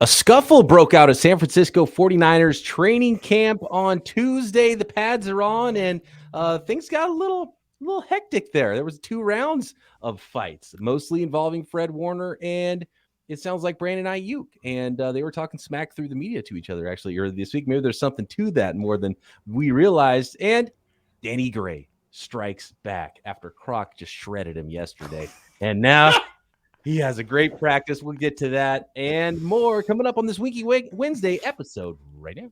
A scuffle broke out at San Francisco 49ers training camp on Tuesday. The pads are on, and things got a little hectic there. There was 2 rounds of fights, mostly involving Fred Warner, and it sounds like Brandon Aiyuk. And they were talking smack through the media to each other, actually, earlier this week. Maybe there's something to that more than we realized. And Danny Gray strikes back after Croc just shredded him yesterday. And now he has a great practice. We'll get to that and more coming up on this Winky Wednesday episode right now.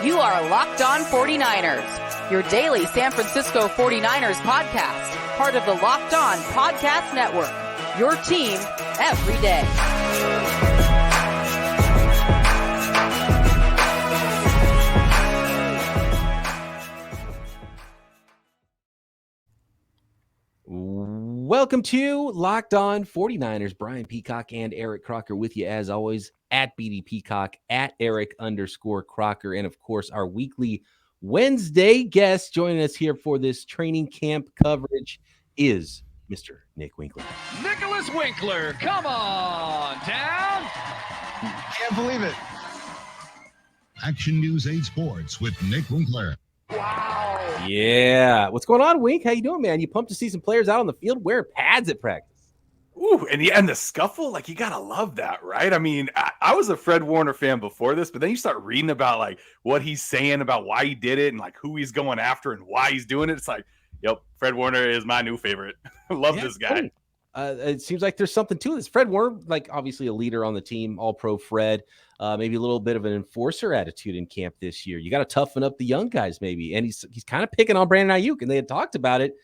You are Locked On 49ers, your daily San Francisco 49ers podcast, part of the Locked On Podcast Network, your team every day. Welcome to Locked On 49ers. Brian Peacock and Eric Crocker with you as always at BD Peacock, at Eric_Crocker, and of course our weekly Wednesday guest joining us here for this training camp coverage is Mr. Nick Winkler. Nicholas Winkler, come on down. Can't believe it. Action News 8 Sports with Nick Winkler. Wow. Yeah. What's going on, Wink? How you doing, man? You pumped to see some players out on the field wearing pads at practice? Ooh, and the scuffle, like, you gotta love that, right? I mean, I was a Fred Warner fan before this, but then you start reading about like what he's saying about why he did it and like who he's going after and why he's doing it. It's like, yep, Fred Warner is my new favorite. Love this guy. It seems like there's something to this. Fred Warner, like obviously a leader on the team, all pro Fred, maybe a little bit of an enforcer attitude in camp this year. You got to toughen up the young guys maybe. And he's kind of picking on Brandon Aiyuk, and they had talked about it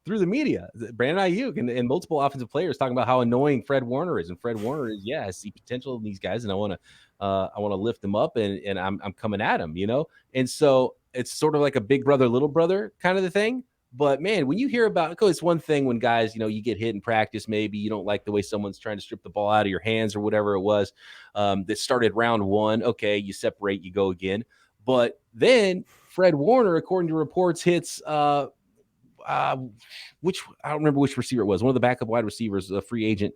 through the media. Brandon Aiyuk and multiple offensive players talking about how annoying Fred Warner is. And Fred Warner is, I see potential in these guys and I want to lift them up and I'm coming at them, you know? And so it's sort of like a big brother, little brother kind of the thing. But man, when you hear about it, it's one thing when guys, you get hit in practice, maybe you don't like the way someone's trying to strip the ball out of your hands or whatever it was that started round 1. Okay, you separate, you go again. But then Fred Warner, according to reports, hits which I don't remember which receiver it was. One of the backup wide receivers, a free agent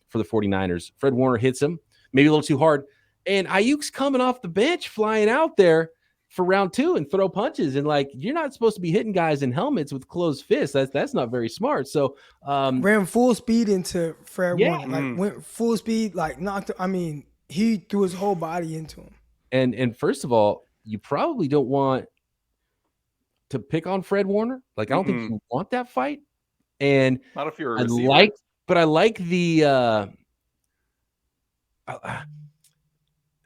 for the 49ers. Fred Warner hits him, maybe a little too hard. And Ayuk's coming off the bench, flying out there for round 2 and throw punches. And like, you're not supposed to be hitting guys in helmets with closed fists. That's not very smart. So ran full speed into Fred Warner, like went full speed, like knocked. I mean, he threw his whole body into him. And first of all, you probably don't want to pick on Fred Warner. Like, I don't think you want that fight. And not if you're a receiver. I like the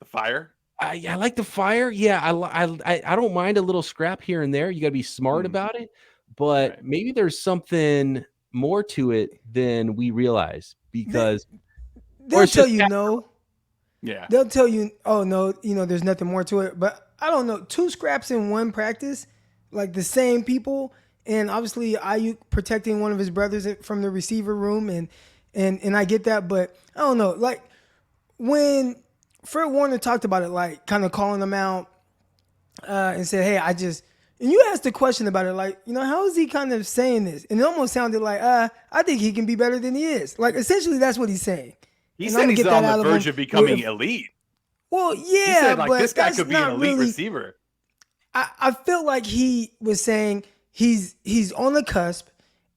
fire. I like the fire. Yeah, I don't mind a little scrap here and there. You got to be smart about it, but maybe there's something more to it than we realize because they'll tell you no. Yeah, they'll tell you, oh no, there's nothing more to it. But I don't know, 2 scraps in one practice, like the same people, and obviously Aiyuk protecting one of his brothers from the receiver room, and I get that, but I don't know, like when Fred Warner talked about it, like kind of calling them out and said, hey, and you asked a question about it, like, how is he kind of saying this? And it almost sounded like, I think he can be better than he is. Like, essentially, that's what he's saying. He said he's on the verge of becoming elite. Well, yeah, he said, like, but this guy could be an elite receiver. I feel like he was saying he's on the cusp,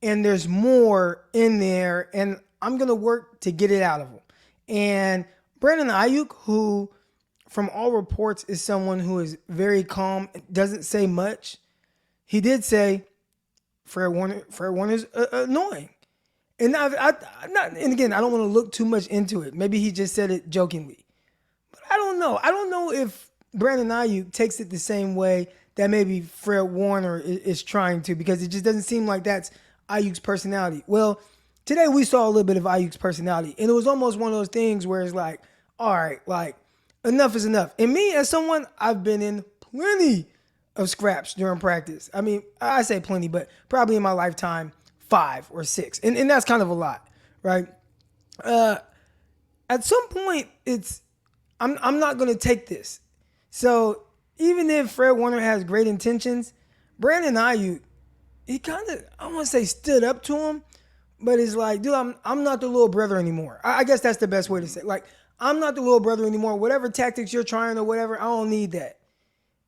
and there's more in there, and I'm going to work to get it out of him. And Brandon Aiyuk, who from all reports is someone who is very calm, doesn't say much. He did say Fred Warner's annoying. And and again, I don't want to look too much into it. Maybe he just said it jokingly. But I don't know. I don't know if Brandon Aiyuk takes it the same way that maybe Fred Warner is trying to, because it just doesn't seem like that's Aiyuk's personality. Well, today we saw a little bit of Aiyuk's personality, and it was almost one of those things where it's like, all right, like, enough is enough. And me, as someone, I've been in plenty of scraps during practice. I mean, I say plenty, but probably in my lifetime, 5 or 6. And that's kind of a lot, right? At some point, I'm not going to take this. So even if Fred Warner has great intentions, Brandon Aiyuk, he kind of, I don't want to say stood up to him, but it's like, dude, I'm not the little brother anymore. I guess that's the best way to say it. Like, I'm not the little brother anymore. Whatever tactics you're trying or whatever, I don't need that.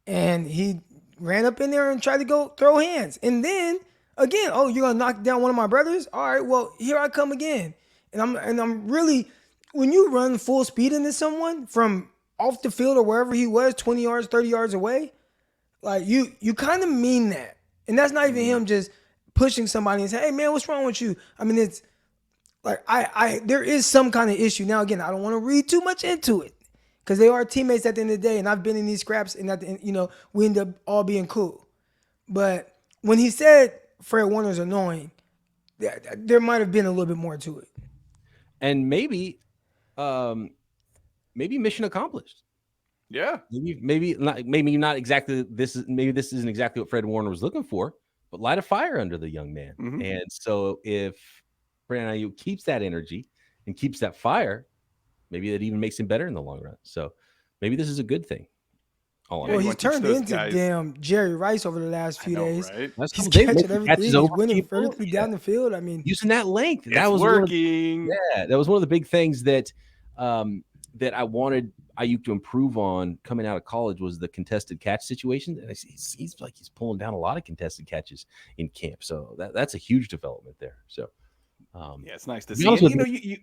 And he ran up in there and tried to go throw hands. And then again, oh, you're gonna knock down one of my brothers? All right, well, here I come again. And I'm really, when you run full speed into someone from off the field or wherever he was, 20 yards, 30 yards away, like you kind of mean that. And that's not even him just pushing somebody and say, hey man, what's wrong with you? I mean, it's like there is some kind of issue. Now again, I don't want to read too much into it, because they are teammates at the end of the day, and I've been in these scraps, and at the end, we end up all being cool. But when he said Fred Warner's annoying, there might have been a little bit more to it. And maybe mission accomplished. Yeah. Maybe not exactly this isn't exactly what Fred Warner was looking for, but light a fire under the young man. Mm-hmm. And so if Brandon Aiyuk keeps that energy and keeps that fire, maybe that even makes him better in the long run. So maybe this is a good thing. Well, he's turned into damn Jerry Rice over the last few days. Right? He's catching everything. He's winning vertically down the field. I mean, using that length. That was working. That was one of the big things that that I wanted Aiyuk to improve on coming out of college, was the contested catch situation. And it seems like he's pulling down a lot of contested catches in camp. So that's a huge development there. So yeah, it's nice to see. And,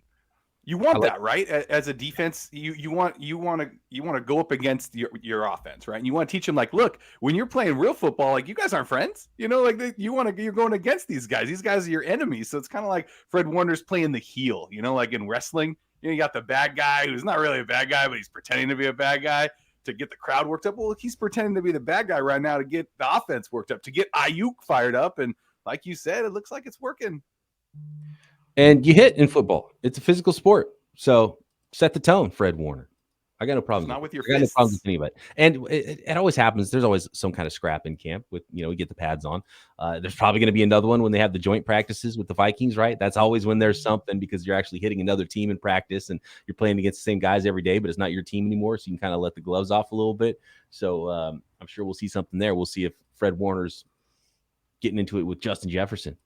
you want that, right? As a defense, you want to go up against your offense, right? And you want to teach them, like, look, when you're playing real football, like, you guys aren't friends, like you're going against these guys. These guys are your enemies. So it's kind of like Fred Warner's playing the heel, like in wrestling. You got the bad guy who's not really a bad guy, but he's pretending to be a bad guy to get the crowd worked up. Well, he's pretending to be the bad guy right now to get the offense worked up, to get Aiyuk fired up. And like you said, it looks like it's working. And you hit in football. It's a physical sport. So set the tone, Fred Warner. I got no problem. Not with your fists. I got no problem with anybody. And it always happens. There's always some kind of scrap in camp with, we get the pads on. There's probably going to be another one when they have the joint practices with the Vikings, right? That's always when there's something, because you're actually hitting another team in practice and you're playing against the same guys every day, but it's not your team anymore. So you can kind of let the gloves off a little bit. So I'm sure we'll see something there. We'll see if Fred Warner's getting into it with Justin Jefferson.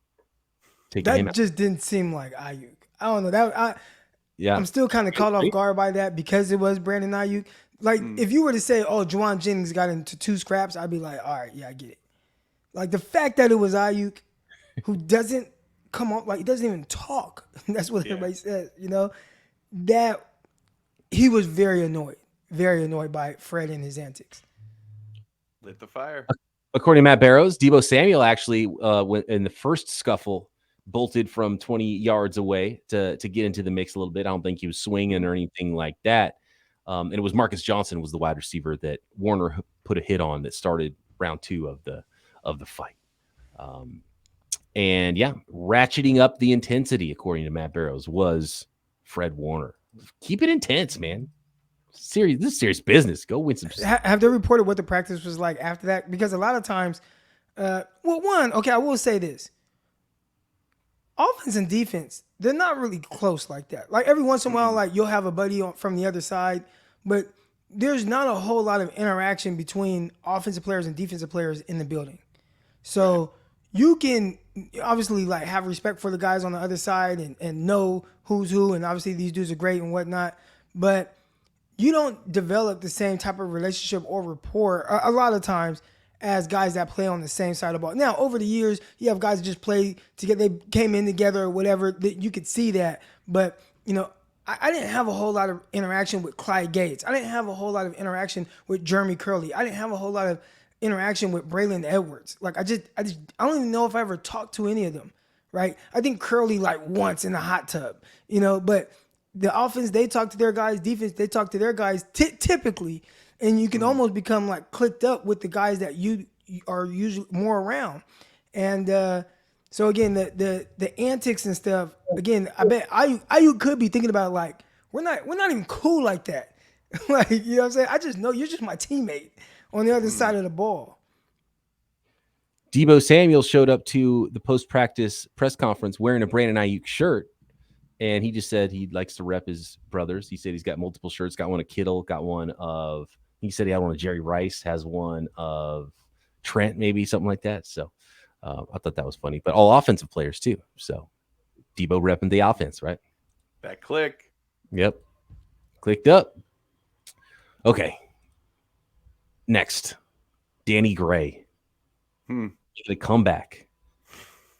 That just didn't seem like Aiyuk. I don't know. I'm still kind of caught off guard by that, because it was Brandon Aiyuk. Like, if you were to say, oh, Juwan Jennings got into 2 scraps, I'd be like, all right, yeah, I get it. Like, the fact that it was Aiyuk, who doesn't come up, like, he doesn't even talk. That's what everybody says, that he was very annoyed by Fred and his antics. Lit the fire. According to Matt Barrows, Deebo Samuel actually, in the first scuffle, bolted from 20 yards away to get into the mix a little bit. I don't think he was swinging or anything like that. And it was Marcus Johnson was the wide receiver that Warner put a hit on that started round 2 of the fight. And yeah, ratcheting up the intensity, according to Matt Barrows, was Fred Warner. Keep it intense, man. This is serious business. Go win some. Have they reported what the practice was like after that? Because a lot of times, I will say this. Offense and defense, they're not really close like that. Like, every once in a while, like, you'll have a buddy from the other side, but there's not a whole lot of interaction between offensive players and defensive players in the building. So you can obviously, like, have respect for the guys on the other side and know who's who, and obviously these dudes are great and whatnot, but you don't develop the same type of relationship or rapport a lot of times as guys that play on the same side of the ball. Now, over the years, you have guys that just play together. They came in together or whatever. You could see that. But, I didn't have a whole lot of interaction with Clyde Gates. I didn't have a whole lot of interaction with Jeremy Curley. I didn't have a whole lot of interaction with Braylon Edwards. Like, I don't even know if I ever talked to any of them, right? I think Curley, like, once in a hot tub, but the offense, they talk to their guys. Defense, they talk to their guys typically. And you can almost become, like, clicked up with the guys that you are usually more around. And so, again, the antics and stuff, again, I bet Aiyuk could be thinking about, like, we're not even cool like that. Like, you know what I'm saying? I just know you're just my teammate on the other side of the ball. Deebo Samuel showed up to the post-practice press conference wearing a Brandon Aiyuk shirt. And he just said he likes to rep his brothers. He said he's got multiple shirts, got one of Kittle, got one of... He said he had one of Jerry Rice, has one of Trent, maybe something like that. So I thought that was funny. But all offensive players too. So Debo repping the offense, right? That click. Yep. Clicked up. Okay. Next, Danny Gray. The comeback.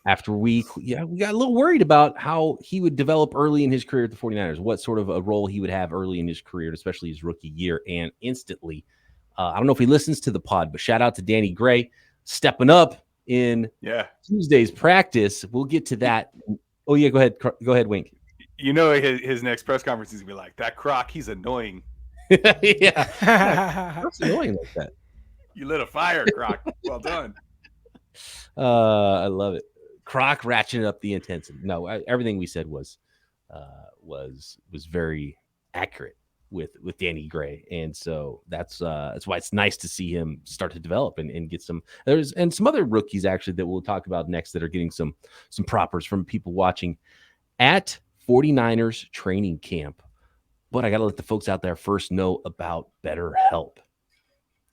After we got a little worried about how he would develop early in his career at the 49ers, what sort of a role he would have early in his career, especially his rookie year. And instantly, I don't know if he listens to the pod, but shout out to Danny Gray stepping up in Tuesday's practice. We'll get to that. Oh, yeah, go ahead. Go ahead, Wink. You know, his next press conference is going to be like, that Croc, he's annoying. Yeah. That's annoying like that. You lit a fire, Croc. Well done. I love it. Croc ratcheting up the intensity. No, everything we said was very accurate with Danny Gray, and so that's why it's nice to see him start to develop and get some. There's some other rookies actually that we'll talk about next that are getting some propers from people watching at 49ers training camp. But I got to let the folks out there first know about BetterHelp.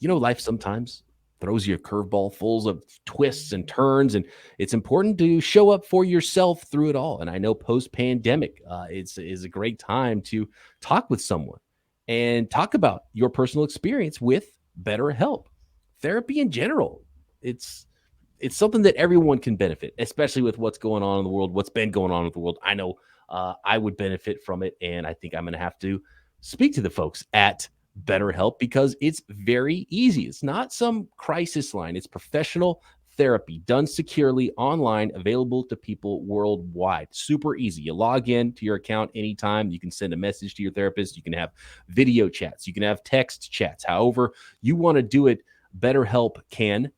You know, life sometimes throws you a curveball full of twists and turns, and it's important to show up for yourself through it all. And I know post-pandemic, it's a great time to talk with someone and talk about your personal experience with BetterHelp. Therapy in general, it's something that everyone can benefit, especially with what's going on in the world, what's been going on in the world. I know I would benefit from it, and I think I'm going to have to speak to the folks at BetterHelp because it's very easy. It's not some crisis line. It's professional therapy done securely online, available to people worldwide. Super easy. You log in to your account anytime. You can send a message to your therapist. You can have video chats. You can have text chats. However you want to do it, BetterHelp can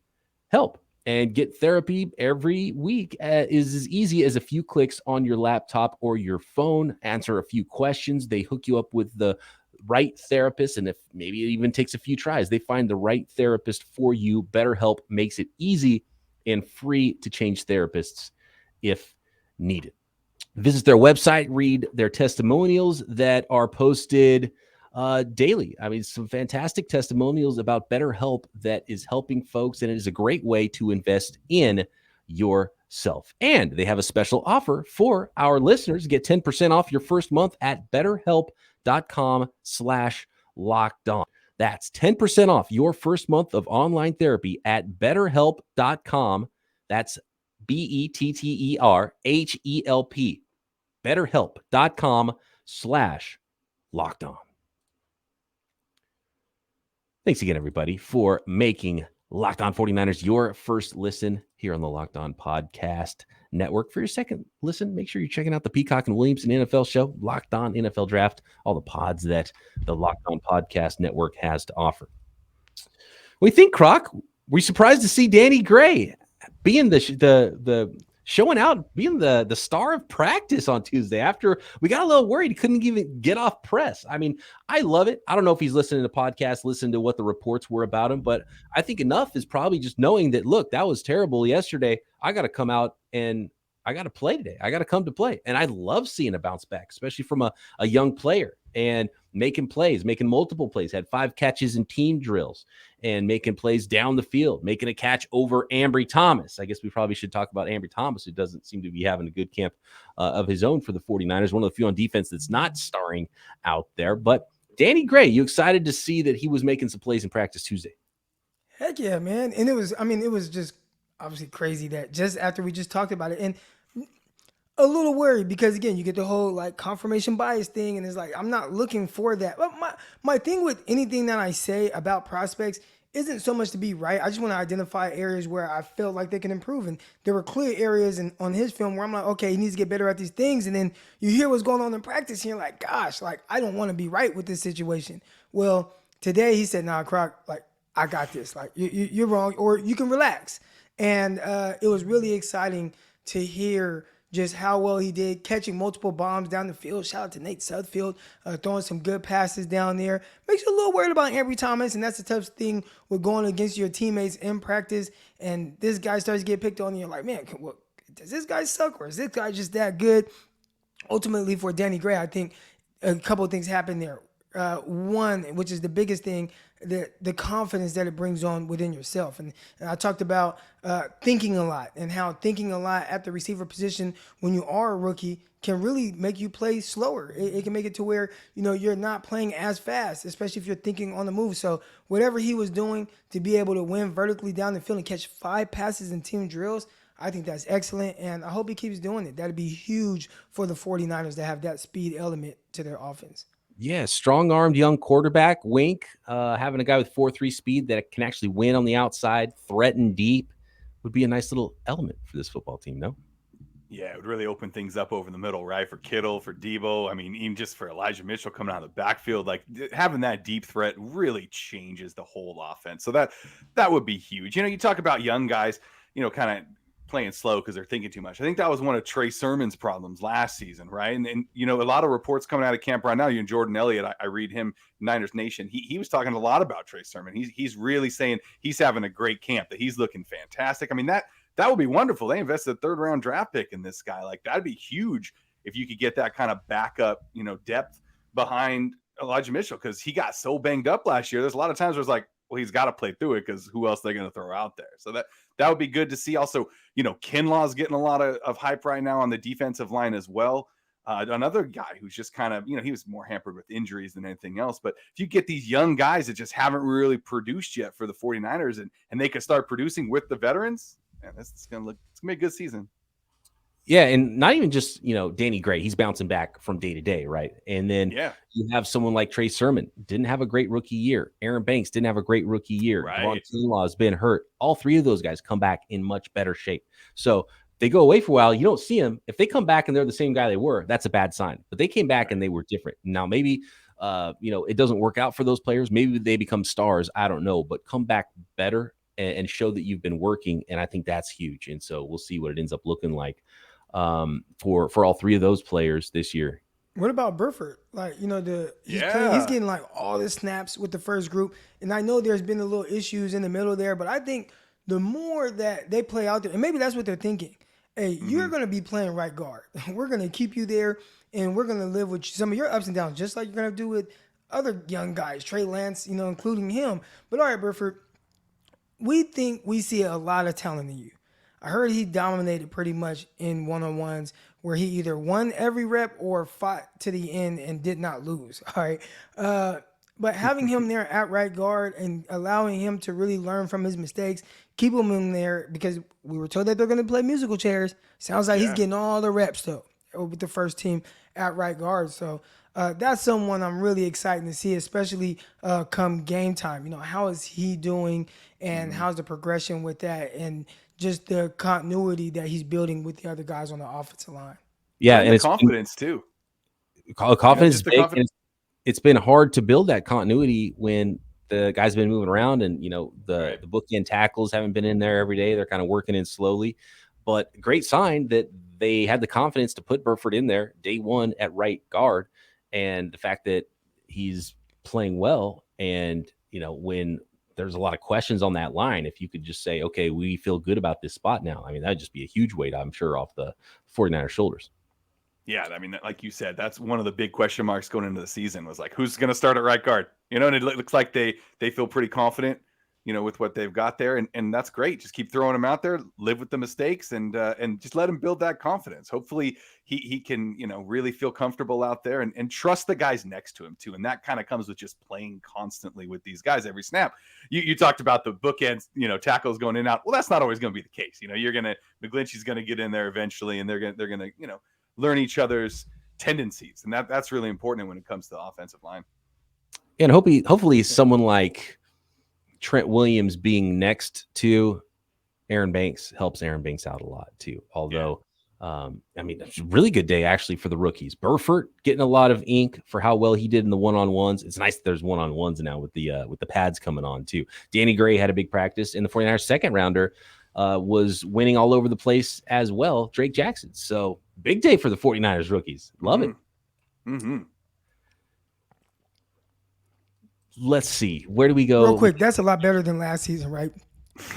help. And get therapy every week is as easy as a few clicks on your laptop or your phone. Answer a few questions. They hook you up with the right therapist, and if maybe it even takes a few tries, they find the right therapist for you. BetterHelp makes it easy and free to change therapists if needed. Visit their website, read their testimonials that are posted daily. I mean, some fantastic testimonials about BetterHelp that is helping folks, and it is a great way to invest in yourself. And they have a special offer for our listeners. Get 10% off your first month at BetterHelp.com/lockedon. That's 10% off your first month of online therapy at BetterHelp.com. That's BetterHelp. BetterHelp.com/lockedon. Thanks again, everybody, for making Locked On 49ers your first listen here on the Locked On Podcast Network. For your second listen, make sure you're checking out the Peacock and Williamson NFL show, Locked On NFL Draft, all the pods that the Locked On Podcast Network has to offer. We think, Croc, we're surprised to see Danny Gray being the showing out, being the star of practice on Tuesday after we got a little worried he couldn't even get off press. I mean, I love it. I don't know if he's listening to podcasts, listening to what the reports were about him, but I think enough is probably just knowing that, look, that was terrible yesterday. I got to come out and I got to play today. I got to come to play. And I love seeing a bounce back, especially from a young player and making plays, making multiple plays, had 5 catches in team drills and making plays down the field, making a catch over Ambry Thomas. I guess we probably should talk about Ambry Thomas, who doesn't seem to be having a good camp of his own for the 49ers. One of the few on defense that's not starring out there. But Danny Gray, you excited to see that he was making some plays in practice Tuesday? Heck yeah, man. And it was just obviously crazy that just after we just talked about it, and a little worried because, again, you get the whole like confirmation bias thing, and it's like I'm not looking for that. But my thing with anything that I say about prospects isn't so much to be right. I just want to identify areas where I felt like they can improve, and there were clear areas on his film where I'm like, okay, he needs to get better at these things. And then you hear what's going on in practice, and you're like, gosh, like I don't want to be right with this situation. Well, today he said, "Nah, Croc, like I got this. Like you're wrong, or you can relax." And it was really exciting to hear just how well he did, catching multiple bombs down the field. Shout out to Nate Sudfeld, throwing some good passes down there. Makes you a little worried about Ambry Thomas, and that's the tough thing with going against your teammates in practice. And this guy starts to get picked on, and you're like, man, does this guy suck, or is this guy just that good? Ultimately, for Danny Gray, I think a couple of things happened there. one, which is the biggest thing, the confidence that it brings on within yourself. And I talked about thinking a lot, and how thinking a lot at the receiver position when you are a rookie can really make you play slower. It can make it to where, you're not playing as fast, especially if you're thinking on the move. So whatever he was doing to be able to win vertically down the field and catch 5 passes in team drills, I think that's excellent, and I hope he keeps doing it. That'd be huge for the 49ers to have that speed element to their offense. Yeah, strong-armed young quarterback, Wink, having a guy with 4.3 speed that can actually win on the outside, threaten deep, would be a nice little element for this football team, no? Yeah, it would really open things up over the middle, right? For Kittle, for Debo. I mean, even just for Elijah Mitchell coming out of the backfield, like having that deep threat really changes the whole offense. So that would be huge. You talk about young guys, kind of playing slow because they're thinking too much. I think that was one of Trey Sermon's problems last season, right? And a lot of reports coming out of camp right now. You and Jordan Elliott, I read him, Niners Nation. He was talking a lot about Trey Sermon. He's really saying he's having a great camp, that he's looking fantastic. I mean, that would be wonderful. They invested a 3rd-round draft pick in this guy. Like, that'd be huge if you could get that kind of backup, depth behind Elijah Mitchell, because he got so banged up last year. There's a lot of times where it's like, well, he's got to play through it because who else are they going to throw out there? So that would be good to see. Also, Kinlaw's getting a lot of hype right now on the defensive line as well. Another guy who's just kind of, he was more hampered with injuries than anything else. But if you get these young guys that just haven't really produced yet for the 49ers and they could start producing with the veterans, man, it's going to be a good season. Yeah, and not even just, Danny Gray. He's bouncing back from day to day, right? And then you have someone like Trey Sermon, didn't have a great rookie year. Aaron Banks didn't have a great rookie year. Right. Kinlaw has been hurt. All 3 of those guys come back in much better shape. So they go away for a while. You don't see them. If they come back and they're the same guy they were, that's a bad sign. But they came back and they were different. Now, maybe, it doesn't work out for those players. Maybe they become stars. I don't know. But come back better and show that you've been working. And I think that's huge. And so we'll see what it ends up looking like for all 3 of those players this year. What about Burford? Like, he's getting like all the snaps with the first group. And I know there's been a little issues in the middle there, but I think the more that they play out there, and maybe that's what they're thinking. Hey, you're going to be playing right guard. We're going to keep you there, and we're going to live with some of your ups and downs, just like you're going to do with other young guys, Trey Lance, including him. But all right, Burford, we think we see a lot of talent in you. I heard he dominated pretty much in one-on-ones where he either won every rep or fought to the end and did not lose. All right. But having him there at right guard and allowing him to really learn from his mistakes, keep him in there, because we were told that they're going to play musical chairs. Sounds like he's getting all the reps, though, with the first team at right guard. So that's someone I'm really excited to see, especially come game time. How is he doing, and how's the progression with that, and just the continuity that he's building with the other guys on the offensive line. Yeah, and it's confidence too. Confidence is big. It's been hard to build that continuity when the guys have been moving around, and the bookend tackles haven't been in there every day. They're kind of working in slowly, but great sign that they had the confidence to put Burford in there day one at right guard, and the fact that he's playing well. And when there's a lot of questions on that line, if you could just say, okay, we feel good about this spot now, I mean, that'd just be a huge weight, I'm sure, off the 49ers shoulders. Yeah, I mean, like you said, that's one of the big question marks going into the season, was like, who's going to start at right guard? And it looks like they feel pretty confident, with what they've got there, and that's great. Just keep throwing them out there, live with the mistakes, and just let him build that confidence. Hopefully he can, really feel comfortable out there and trust the guys next to him too. And that kind of comes with just playing constantly with these guys every snap. You talked about the bookends, tackles going in and out. Well, that's not always going to be the case. McGlinchey's going to get in there eventually, and they're going to, learn each other's tendencies. And that's really important when it comes to the offensive line. And hopefully someone like Trent Williams being next to Aaron Banks helps Aaron Banks out a lot too. Although, it's a really good day actually for the rookies. Burford getting a lot of ink for how well he did in the one-on-ones. It's nice that there's one-on-ones now with the pads coming on too. Danny Gray had a big practice, and the 49ers second rounder was winning all over the place as well, Drake Jackson. So big day for the 49ers rookies. Love it. Mm-hmm. Let's see. Where do we go? Real quick, that's a lot better than last season, right?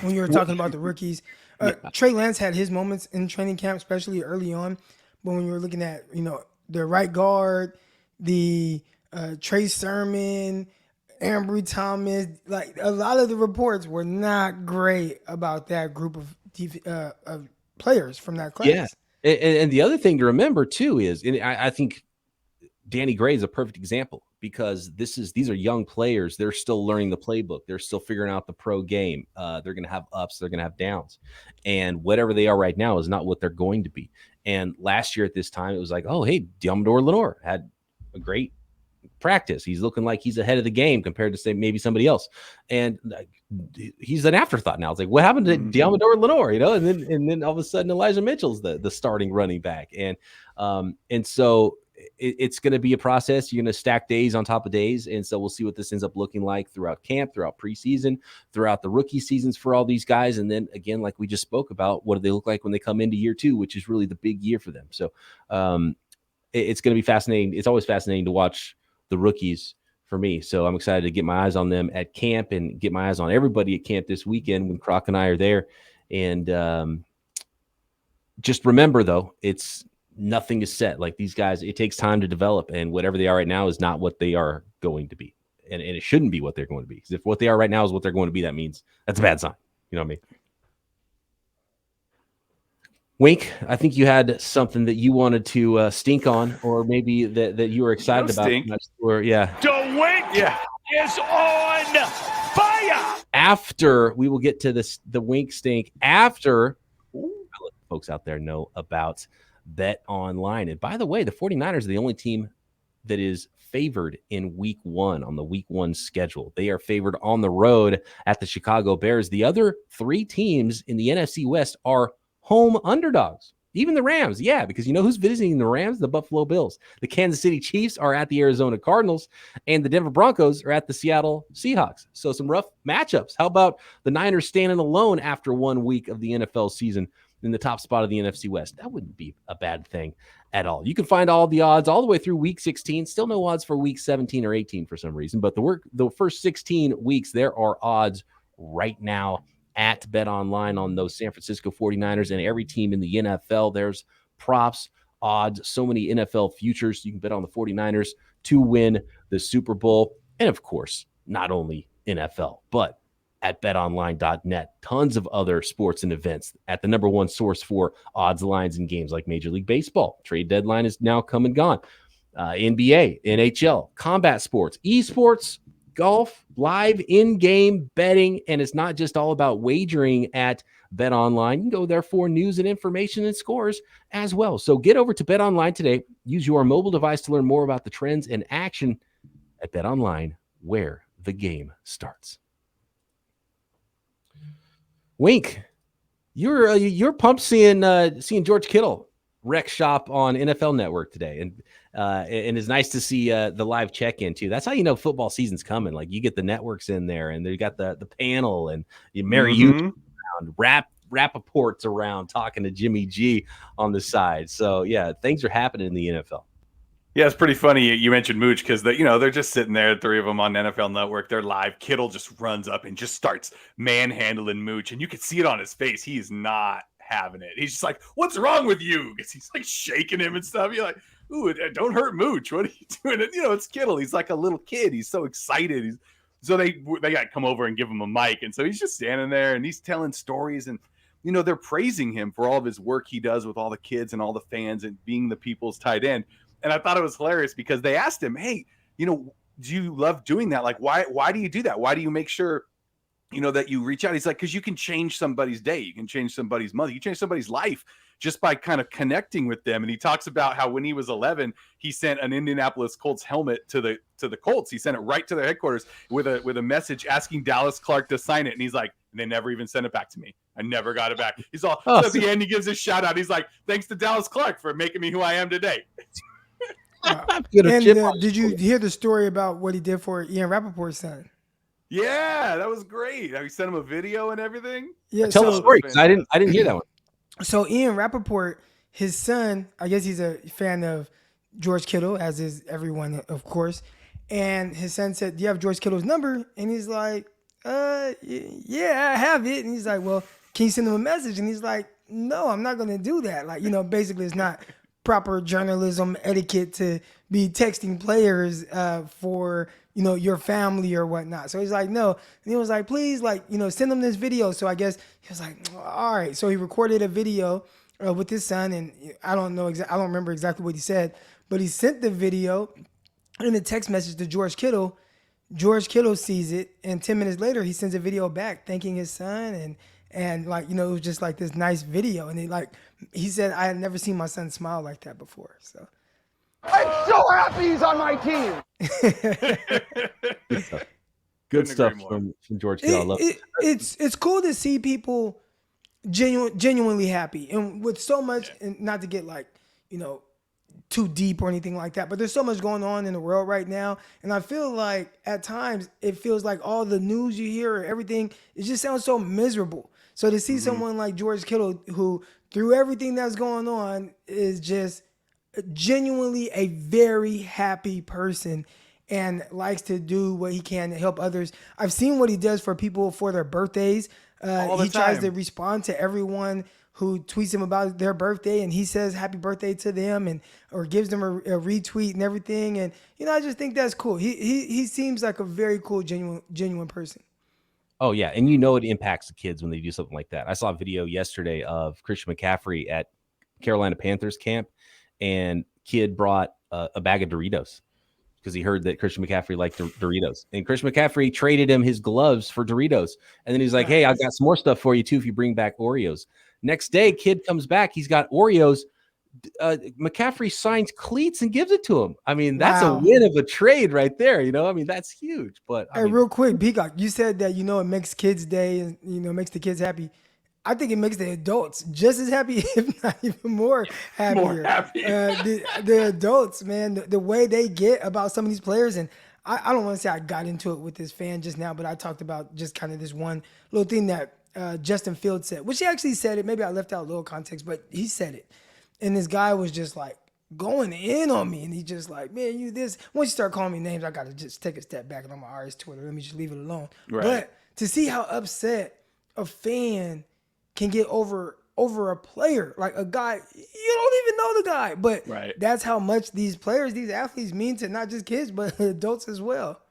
When you were talking about the rookies. Trey Lance had his moments in training camp, especially early on. But when you were looking at, the right guard, the Trey Sermon, Ambry Thomas, like a lot of the reports were not great about that group of players from that class. Yeah. And the other thing to remember too is, and I think Danny Gray is a perfect example, because these are young players. They're still learning the playbook. They're still figuring out the pro game. They're going to have ups. They're going to have downs. And whatever they are right now is not what they're going to be. And last year at this time, it was like, oh, hey, Diamador Lenore had a great practice. He's looking like he's ahead of the game compared to, say, maybe somebody else. And he's an afterthought now. It's like, what happened to Diamador Lenore? And then all of a sudden Elijah Mitchell's the starting running back. And so it's going to be a process. You're going to stack days on top of days. And so we'll see what this ends up looking like throughout camp, throughout preseason, throughout the rookie seasons for all these guys. And then again, like we just spoke about, what do they look like when they come into year 2, which is really the big year for them. So it's going to be fascinating. It's always fascinating to watch the rookies for me. So I'm excited to get my eyes on them at camp and get my eyes on everybody at camp this weekend when Croc and I are there. And just remember, though, nothing is set. Like, these guys, it takes time to develop, and whatever they are right now is not what they are going to be. And it shouldn't be what they're going to be. Because if what they are right now is what they're going to be, that means that's a bad sign. You know what I mean? Wink, I think you had something that you wanted to stink on, or maybe that you were excited about. Yeah. The Wink is on fire. After we will get to the Wink stink after I'll let folks out there know about Bet Online. And by the way, the 49ers are the only team that is favored in week 1 on the week 1 schedule. They are favored on the road at the Chicago Bears. The other 3 teams in the NFC West are home underdogs. Even the Rams, because you know who's visiting the Rams? The Buffalo Bills. The Kansas City Chiefs are at the Arizona Cardinals, and the Denver Broncos are at the Seattle Seahawks. So some rough matchups. How about the Niners standing alone after 1 week of the NFL season in the top spot of the NFC West? That wouldn't be a bad thing at all. You can find all the odds all the way through week 16. Still no odds for week 17 or 18 for some reason, but the first 16 weeks, there are odds right now at Bet Online on those San Francisco 49ers and every team in the NFL. There's props, odds, so many NFL futures. You can bet on the 49ers to win the Super Bowl. And of course, not only NFL, but at betonline.net, tons of other sports and events at the number one source for odds, lines, and games like Major League Baseball. Trade deadline is now come and gone. NBA, NHL, combat sports, esports, golf, live in-game betting, and it's not just all about wagering at Bet Online. You can go there for news and information and scores as well. So get over to Bet Online today. Use your mobile device to learn more about the trends and action at Bet Online, where the game starts. Wink, you're pumped seeing George Kittle wreck shop on NFL Network today, and it's nice to see the live check-in too. That's how you know football season's coming. Like, you get the networks in there, and they got the panel, and you Mary around, Rappaport's around talking to Jimmy G on the side. So yeah, things are happening in the NFL. Yeah, it's pretty funny you mentioned Mooch, because they're just sitting there, 3 of them on NFL Network. They're live. Kittle just runs up and just starts manhandling Mooch, and you can see it on his face. He's not having it. He's just like, "What's wrong with you?" Because he's like shaking him and stuff. You're like, "Ooh, don't hurt Mooch. What are you doing?" And, it's Kittle. He's like a little kid. He's so excited. So they got to come over and give him a mic, and so he's just standing there and he's telling stories, and they're praising him for all of his work he does with all the kids and all the fans and being the people's tight end. And I thought it was hilarious because they asked him, "Hey, do you love doing that? Like, why do you do that? Why do you make sure, that you reach out?" He's like, "Because you can change somebody's day. You can change somebody's month. You can change somebody's life just by kind of connecting with them." And he talks about how when he was 11, he sent an Indianapolis Colts helmet to the Colts. He sent it right to their headquarters with a message asking Dallas Clark to sign it. And he's like, "And they never even sent it back to me. I never got it back." He's all, so at the end, he gives a shout out. He's like, "Thanks to Dallas Clark for making me who I am today." Did you hear the story about what he did for Ian Rappaport's son? Yeah, that was great. Have you sent him a video and everything? Yeah, tell the story, because I didn't hear that one. So Ian Rappaport, his son, I guess he's a fan of George Kittle, as is everyone, of course. And his son said, "Do you have George Kittle's number?" And he's like, "Yeah, I have it." And he's like, "Well, can you send him a message?" And he's like, "No, I'm not going to do that." Like, basically it's not proper journalism etiquette to be texting players for, your family or whatnot. So he's like, no. And he was like, please, send them this video. So I guess he was like, all right. So he recorded a video with his son, and I don't remember exactly what he said, but he sent the video in a text message to George Kittle. George Kittle sees it, and 10 minutes later, he sends a video back thanking his son, and it was just like this nice video. And he said, I had never seen my son smile like that before. So I'm so happy he's on my team. Good stuff from George Kittle. I love it. It's cool to see people genuinely happy, and with so much, and not to get too deep or anything like that, but there's so much going on in the world right now, and I feel like at times it feels like all the news you hear or everything, it just sounds so miserable. So to see someone like George Kittle, who through everything that's going on is just genuinely a very happy person and likes to do what he can to help others. I've seen what he does for people for their birthdays. He tries to respond to everyone who tweets him about their birthday, and he says happy birthday to them, or gives them a retweet and everything. And I just think that's cool. He seems like a very cool, genuine person. Oh yeah, and it impacts the kids when they do something like that. I saw a video yesterday of Christian McCaffrey at Carolina Panthers camp, and kid brought a bag of Doritos because he heard that Christian McCaffrey liked Doritos, and Christian McCaffrey traded him his gloves for Doritos, and then he's like, "Hey, I've got some more stuff for you too if you bring back Oreos." Next day, kid comes back. He's got Oreos. McCaffrey signs cleats and gives it to him. I mean, that's a win of a trade right there. I mean, that's huge. But real quick, Peacock, you said that it makes kids' day and makes the kids happy. I think it makes the adults just as happy, if not even more happier. More happy. The adults, man, the way they get about some of these players, and I don't want to say I got into it with this fan just now, but I talked about just kind of this one little thing that Justin Fields said, which he actually said it. Maybe I left out a little context, but he said it. And this guy was just like going in on me. And he just like, man, you this. Once you start calling me names, I got to just take a step back, and I'm like, all right, it's Twitter. Let me just leave it alone. Right. But to see how upset a fan can get over a player, like a guy, you don't even know the guy. But that's how much these players, these athletes mean to not just kids, but adults as well.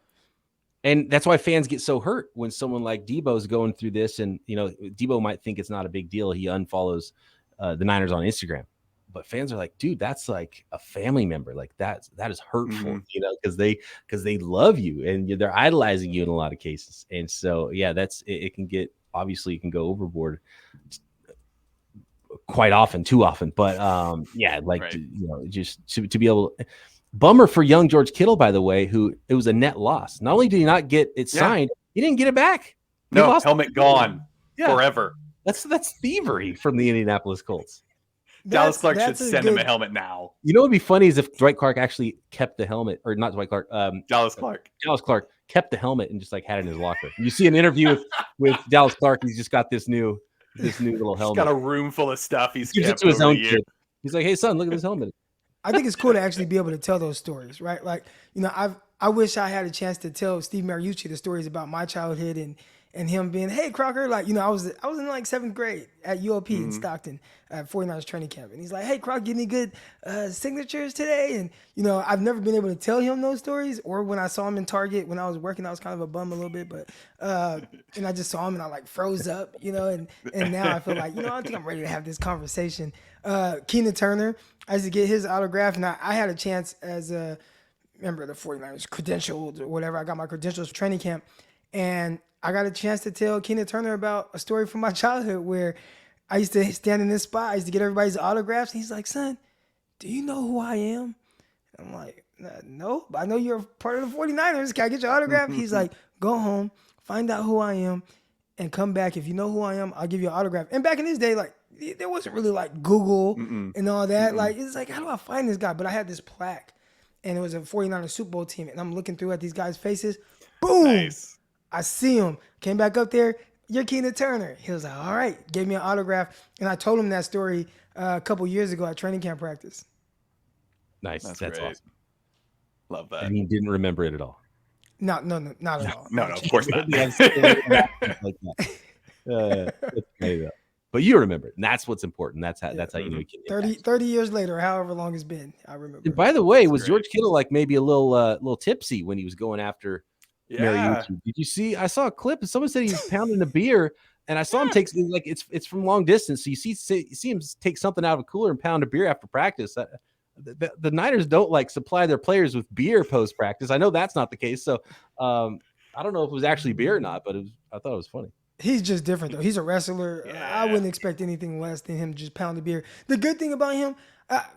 And that's why fans get so hurt when someone like Debo's going through this. And, Debo might think it's not a big deal. He unfollows the Niners on Instagram. But fans are like, dude, that's like a family member. Like that is hurtful, because they love you and they're idolizing you in a lot of cases. And so, yeah, it can get, obviously, it can go overboard quite often, too often. But just to be able to. Bummer for young George Kittle, by the way, who it was a net loss. Not only did he not get it signed, he didn't get it back. No, helmet gone forever. That's thievery from the Indianapolis Colts. Dallas Clark should send him a helmet now. What would be funny is if Dwight Clark actually kept the helmet, or not Dwight Clark, Dallas Clark. Dallas Clark kept the helmet and just had it in his locker. You see an interview with Dallas Clark, he's just got this new little helmet. He's got a room full of stuff. He's gives it to his own kid. He's like, hey son, look at this helmet. I think it's cool to actually be able to tell those stories, right? Like, I wish I had a chance to tell Steve Mariucci the stories about my childhood and him being, hey, Crocker, I was in 7th grade at UOP in Stockton at 49ers training camp. And he's like, hey, Croc, get any good signatures today? And, I've never been able to tell him those stories. Or when I saw him in Target when I was working, I was kind of a bum a little bit. But and I just saw him and I froze up, and now I feel like, I think I'm ready to have this conversation. Keenan Turner, I used to get his autograph. And I had a chance as a member of the 49ers credentialed or whatever. I got my credentials for training camp. And I got a chance to tell Keenan Turner about a story from my childhood where I used to stand in this spot. I used to get everybody's autographs. And he's like, son, do you know who I am? And I'm like, no, but I know you're part of the 49ers. Can I get your autograph? He's like, go home, find out who I am, and come back. If you know who I am, I'll give you an autograph. And back in this day, there wasn't really Google and all that. It's like, how do I find this guy? But I had this plaque, and it was a 49ers Super Bowl team. And I'm looking through at these guys' faces. Boom. Nice. I see him. Came back up there. You're Keenan Turner. He was like, all right. Gave me an autograph. And I told him that story a couple years ago at training camp practice. Nice. That's awesome. Love that. And he didn't remember it at all. No, not at all. No, of course not. That's great. but you remember it, and that's what's important. That's how you know. 30 years later, however long it's been, I remember. And by the way, was George Kittle like maybe a little tipsy when he was going after Mariucci? Did you see? I saw a clip and someone said he was pounding a beer, and I saw him take like it's from long distance. So you see him take something out of a cooler and pound a beer after practice. The Niners don't like supply their players with beer post practice. I know that's not the case. So I don't know if it was actually beer or not, but I thought it was funny. He's just different, though. He's a wrestler. I wouldn't expect anything less than him just pound a beer. The good thing about him,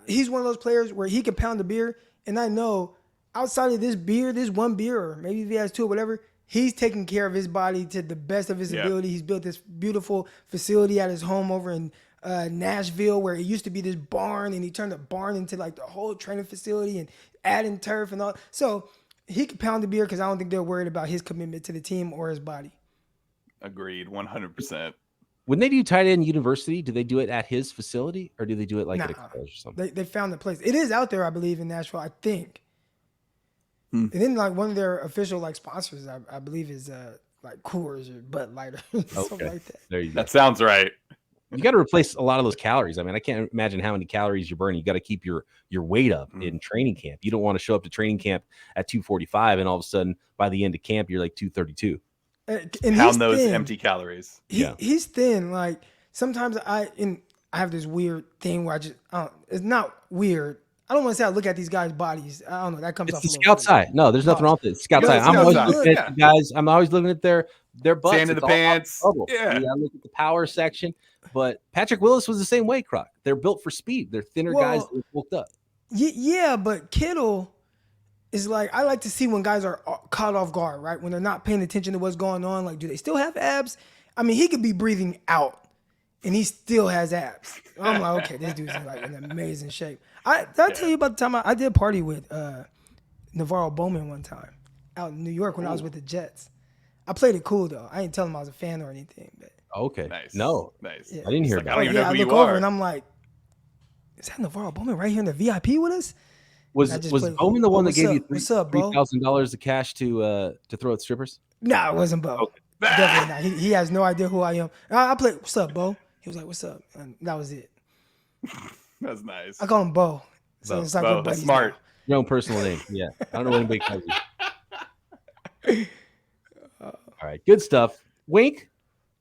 he's one of those players where he can pound a beer, and I know outside of this one beer, or maybe if he has two or whatever, he's taking care of his body to the best of his ability. He's built this beautiful facility at his home over in Nashville, where it used to be this barn, and he turned the barn into like the whole training facility and adding turf and all. So he can pound a beer because I don't think they're worried about his commitment to the team or his body. Agreed, 100%. When they do tight end university, do they do it at his facility or do they do it like at a college or something? They found the place. It is out there, I believe, in Nashville, I think. And then like one of their official like sponsors, I believe, is like Coors or Bud Light or something like that. There you go. That sounds right. You got to replace a lot of those calories. I mean, I can't imagine how many calories you're burning. You got to keep your weight up in training camp. You don't want to show up to training camp at 245 and all of a sudden by the end of camp you're like 232. And pound those empty calories. He's thin. Like sometimes I have this weird thing where it's not weird. I don't want to say I look at these guys' bodies. I don't know. That comes off the scout side. No, there's nothing wrong with it. Scout side. I'm always looking at the guys. I'm always looking at their butts. Sand in the pants. I look at the power section. But Patrick Willis was the same way, Croc. They're built for speed. They're thinner guys that are bulked up. Yeah, but Kittle is like, I like to see when guys are caught off guard, right? When they're not paying attention to what's going on. Like, do they still have abs? I mean, he could be breathing out, and he still has abs. I'm like, okay, this dude's in like an amazing shape. Did I tell you about the time I did party with Navarro Bowman one time out in New York when I was with the Jets? I played it cool, though. I didn't tell him I was a fan or anything. But okay. Nice. No. Nice. I didn't hear like, that. I don't even know who I look you over are. and I'm like, is that Navarro Bowman right here in the VIP with us? Was Bowman the one that gave you $3,000 of cash to throw at strippers? No, it wasn't Bo. Okay. Definitely not. He has no idea who I am. I played, what's up, Bo? He was like, what's up? And that was it. That's nice. I call him Bo. So it's like Bo. That's smart. Now. Your own personal name. Yeah. I don't know what anybody calls you. All right. Good stuff. Wink,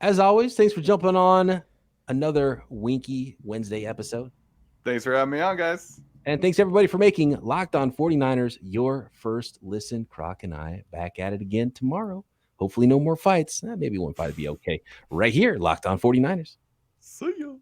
as always, thanks for jumping on another Winky Wednesday episode. Thanks for having me on, guys. And thanks everybody for making Locked On 49ers your first listen. Croc and I back at it again tomorrow. Hopefully no more fights. Maybe one fight would be okay. Right here, Locked On 49ers. See ya.